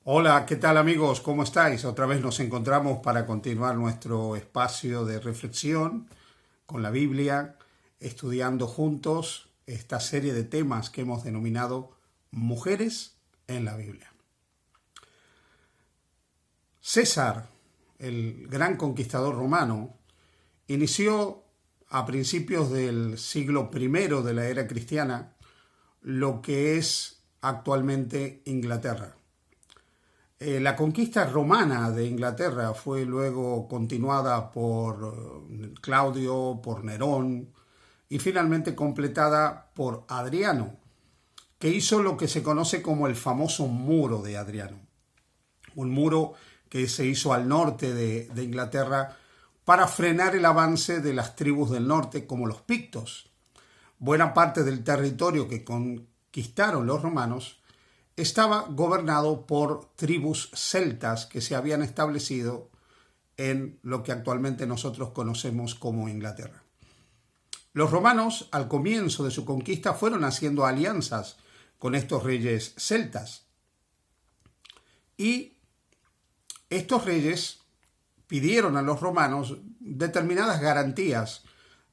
Hola, ¿qué tal amigos? ¿Cómo estáis? Otra vez nos encontramos para continuar nuestro espacio de reflexión con la Biblia, estudiando juntos esta serie de temas que hemos denominado Mujeres en la Biblia. César, el gran conquistador romano, inició a principios del siglo I de la era cristiana lo que es actualmente Inglaterra. La conquista romana de Inglaterra fue luego continuada por Claudio, por Nerón y finalmente completada por Adriano, que hizo lo que se conoce como el famoso muro de Adriano. Un muro que se hizo al norte de Inglaterra para frenar el avance de las tribus del norte como los pictos. Buena parte del territorio que conquistaron los romanos estaba gobernado por tribus celtas que se habían establecido en lo que actualmente nosotros conocemos como Inglaterra. Los romanos, al comienzo de su conquista, fueron haciendo alianzas con estos reyes celtas. Y estos reyes pidieron a los romanos determinadas garantías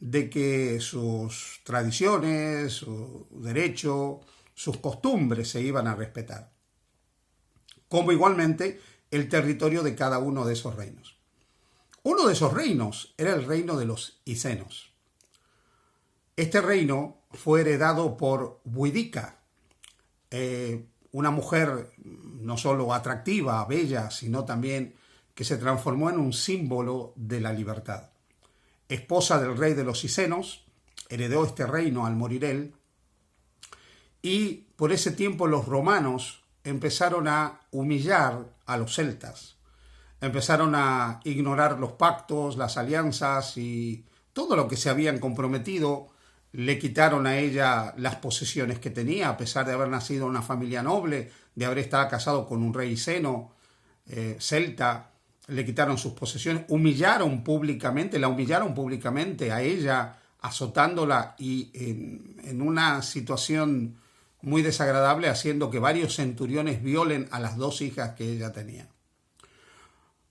de que sus tradiciones, su derecho, sus costumbres se iban a respetar, como igualmente el territorio de cada uno de esos reinos. Uno de esos reinos era el reino de los Icenos. Este reino fue heredado por Boudica, una mujer no solo atractiva, bella, sino también que se transformó en un símbolo de la libertad. Esposa del rey de los Icenos, heredó este reino al morir él, y por ese tiempo los romanos empezaron a humillar a los celtas. Empezaron a ignorar los pactos, las alianzas y todo lo que se habían comprometido. Le quitaron a ella las posesiones que tenía, a pesar de haber nacido en una familia noble, de haber estado casado con un rey iceno, celta. Le quitaron sus posesiones, la humillaron públicamente a ella, azotándola y en una situación muy desagradable, haciendo que varios centuriones violen a las dos hijas que ella tenía.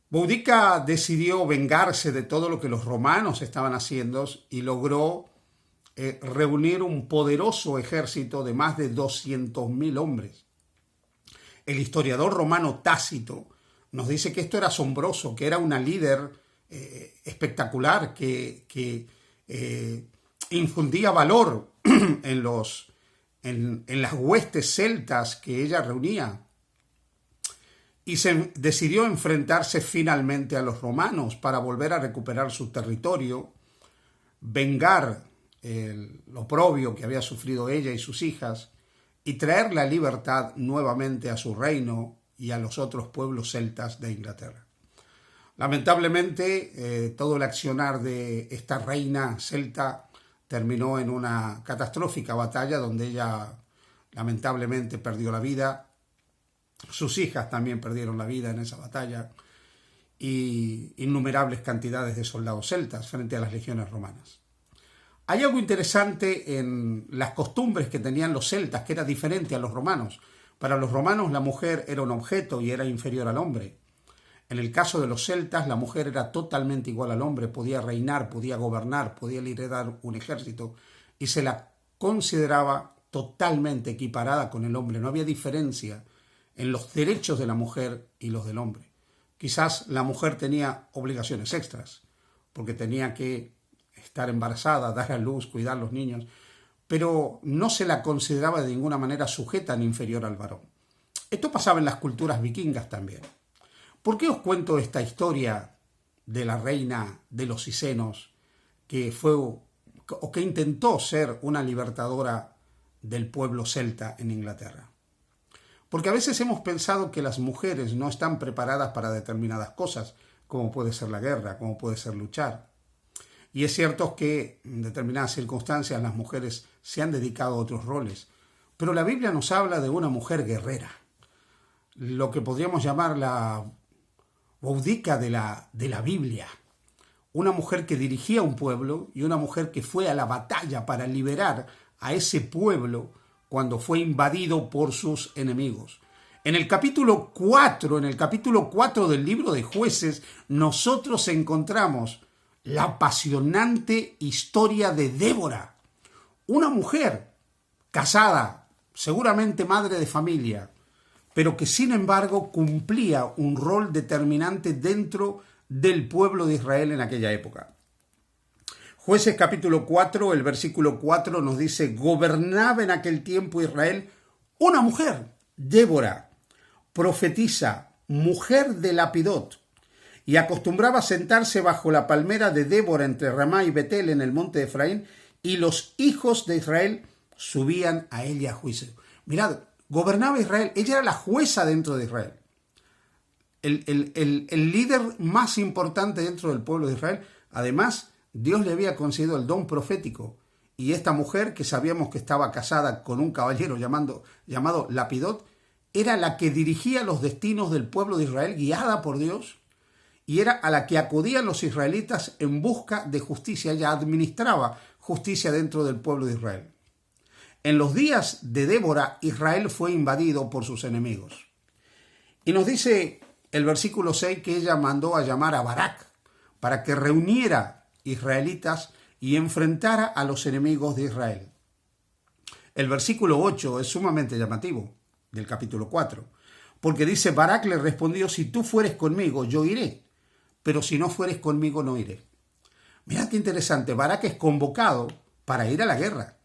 Boudica decidió vengarse de todo lo que los romanos estaban haciendo y logró reunir un poderoso ejército de más de 200.000 hombres. El historiador romano Tácito nos dice que esto era asombroso, que era una líder espectacular, que infundía valor en las huestes celtas que ella reunía, y se decidió enfrentarse finalmente a los romanos para volver a recuperar su territorio, vengar el oprobio que había sufrido ella y sus hijas y traer la libertad nuevamente a su reino y a los otros pueblos celtas de Inglaterra. Lamentablemente, todo el accionar de esta reina celta terminó en una catastrófica batalla donde ella lamentablemente perdió la vida. Sus hijas también perdieron la vida en esa batalla y innumerables cantidades de soldados celtas frente a las legiones romanas. Hay algo interesante en las costumbres que tenían los celtas, que era diferente a los romanos. Para los romanos la mujer era un objeto y era inferior al hombre. En el caso de los celtas, la mujer era totalmente igual al hombre, podía reinar, podía gobernar, podía liderar un ejército y se la consideraba totalmente equiparada con el hombre. No había diferencia en los derechos de la mujer y los del hombre. Quizás la mujer tenía obligaciones extras, porque tenía que estar embarazada, dar a luz, cuidar a los niños, pero no se la consideraba de ninguna manera sujeta ni inferior al varón. Esto pasaba en las culturas vikingas también. ¿Por qué os cuento esta historia de la reina de los Icenos que fue o que intentó ser una libertadora del pueblo celta en Inglaterra? Porque a veces hemos pensado que las mujeres no están preparadas para determinadas cosas, como puede ser la guerra, como puede ser luchar. Y es cierto que en determinadas circunstancias las mujeres se han dedicado a otros roles, pero la Biblia nos habla de una mujer guerrera, lo que podríamos llamar la Boudica de la Biblia, una mujer que dirigía un pueblo y una mujer que fue a la batalla para liberar a ese pueblo cuando fue invadido por sus enemigos. En el capítulo 4 del libro de Jueces, nosotros encontramos la apasionante historia de Débora, una mujer casada, seguramente madre de familia, pero que sin embargo cumplía un rol determinante dentro del pueblo de Israel en aquella época. Jueces capítulo 4, el versículo 4 nos dice: gobernaba en aquel tiempo Israel una mujer, Débora, profetisa, mujer de Lapidot, y acostumbraba sentarse bajo la palmera de Débora entre Ramá y Betel en el monte de Efraín, y los hijos de Israel subían a ella a juicio. Mirad, gobernaba Israel, ella era la jueza dentro de Israel. El líder más importante dentro del pueblo de Israel. Además, Dios le había concedido el don profético, y esta mujer, que sabíamos que estaba casada con un caballero llamado Lapidot, era la que dirigía los destinos del pueblo de Israel, guiada por Dios, y era a la que acudían los israelitas en busca de justicia. Ella administraba justicia dentro del pueblo de Israel. En los días de Débora, Israel fue invadido por sus enemigos. Y nos dice el versículo 6 que ella mandó a llamar a Barak para que reuniera israelitas y enfrentara a los enemigos de Israel. El versículo 8 es sumamente llamativo, del capítulo 4, porque dice: Barak le respondió: si tú fueres conmigo, yo iré, pero si no fueres conmigo, no iré. Mirad qué interesante, Barak es convocado para ir a la guerra,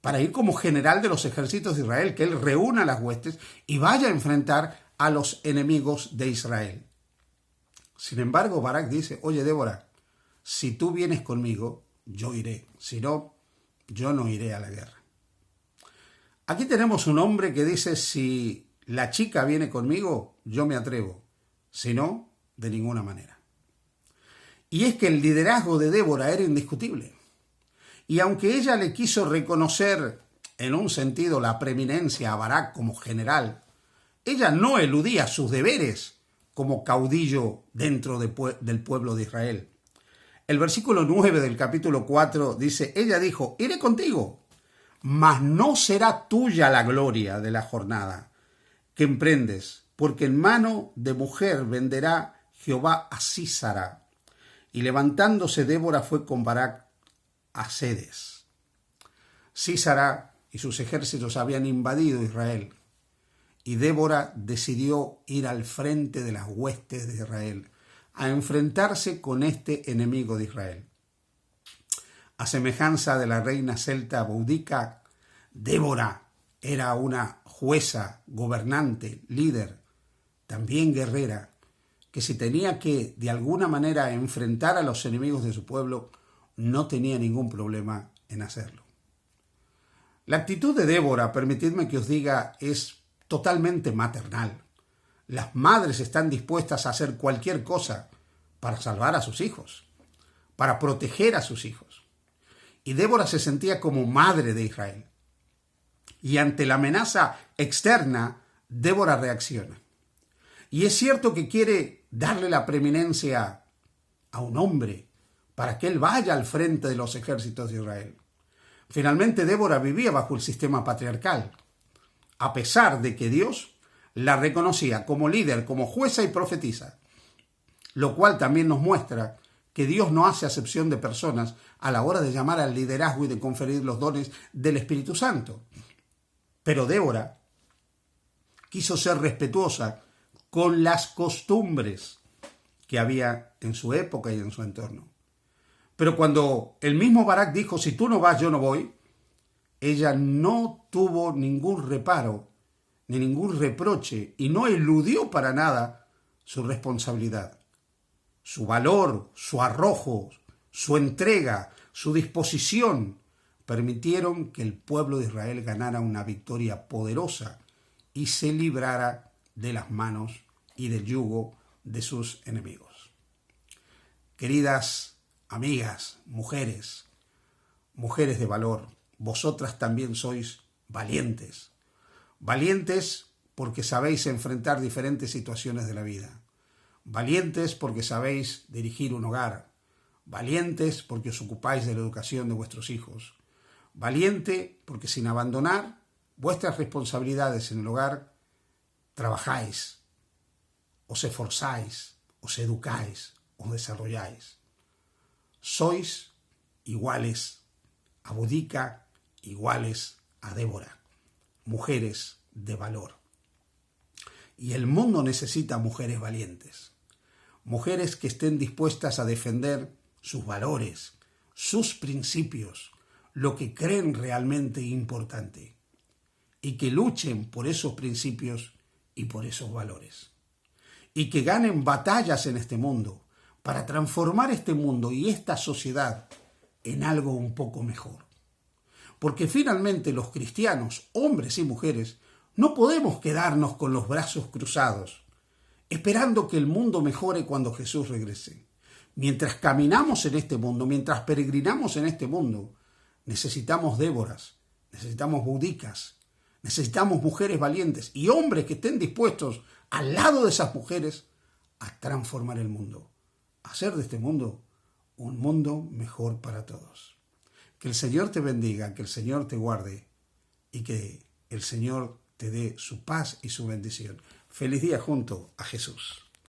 para ir como general de los ejércitos de Israel, que él reúna las huestes y vaya a enfrentar a los enemigos de Israel. Sin embargo, Barak dice: oye, Débora, si tú vienes conmigo, yo iré, si no, yo no iré a la guerra. Aquí tenemos un hombre que dice: si la chica viene conmigo, yo me atrevo, si no, de ninguna manera. Y es que el liderazgo de Débora era indiscutible. Y aunque ella le quiso reconocer en un sentido la preeminencia a Barak como general, ella no eludía sus deberes como caudillo dentro del pueblo de Israel. El versículo 9 del capítulo 4 dice: ella dijo: iré contigo, mas no será tuya la gloria de la jornada que emprendes, porque en mano de mujer venderá Jehová a Sísara. Y levantándose Débora fue con Barak a Cedes. Sísara y sus ejércitos habían invadido Israel, y Débora decidió ir al frente de las huestes de Israel a enfrentarse con este enemigo de Israel. A semejanza de la reina celta Boudica, Débora era una jueza, gobernante, líder, también guerrera, que si tenía que de alguna manera enfrentar a los enemigos de su pueblo, no tenía ningún problema en hacerlo. La actitud de Débora, permitidme que os diga, es totalmente maternal. Las madres están dispuestas a hacer cualquier cosa para salvar a sus hijos, para proteger a sus hijos. Y Débora se sentía como madre de Israel. Y ante la amenaza externa, Débora reacciona. Y es cierto que quiere darle la preeminencia a un hombre para que él vaya al frente de los ejércitos de Israel. Finalmente, Débora vivía bajo el sistema patriarcal, a pesar de que Dios la reconocía como líder, como jueza y profetisa, lo cual también nos muestra que Dios no hace acepción de personas a la hora de llamar al liderazgo y de conferir los dones del Espíritu Santo. Pero Débora quiso ser respetuosa con las costumbres que había en su época y en su entorno. Pero cuando el mismo Barak dijo: si tú no vas, yo no voy, ella no tuvo ningún reparo ni ningún reproche y no eludió para nada su responsabilidad. Su valor, su arrojo, su entrega, su disposición permitieron que el pueblo de Israel ganara una victoria poderosa y se librara de las manos y del yugo de sus enemigos. Queridas amigas, mujeres de valor, vosotras también sois valientes. Valientes porque sabéis enfrentar diferentes situaciones de la vida. Valientes porque sabéis dirigir un hogar. Valientes porque os ocupáis de la educación de vuestros hijos. Valiente porque sin abandonar vuestras responsabilidades en el hogar, trabajáis, os esforzáis, os educáis, os desarrolláis. Sois iguales a Boudica, iguales a Débora, mujeres de valor. Y el mundo necesita mujeres valientes, mujeres que estén dispuestas a defender sus valores, sus principios, lo que creen realmente importante, y que luchen por esos principios y por esos valores, y que ganen batallas en este mundo para transformar este mundo y esta sociedad en algo un poco mejor. Porque finalmente los cristianos, hombres y mujeres, no podemos quedarnos con los brazos cruzados, esperando que el mundo mejore cuando Jesús regrese. Mientras caminamos en este mundo, mientras peregrinamos en este mundo, necesitamos Déboras, necesitamos Boudicas, necesitamos mujeres valientes y hombres que estén dispuestos al lado de esas mujeres a transformar el mundo, a hacer de este mundo un mundo mejor para todos. Que el Señor te bendiga, que el Señor te guarde y que el Señor te dé su paz y su bendición. Feliz día junto a Jesús.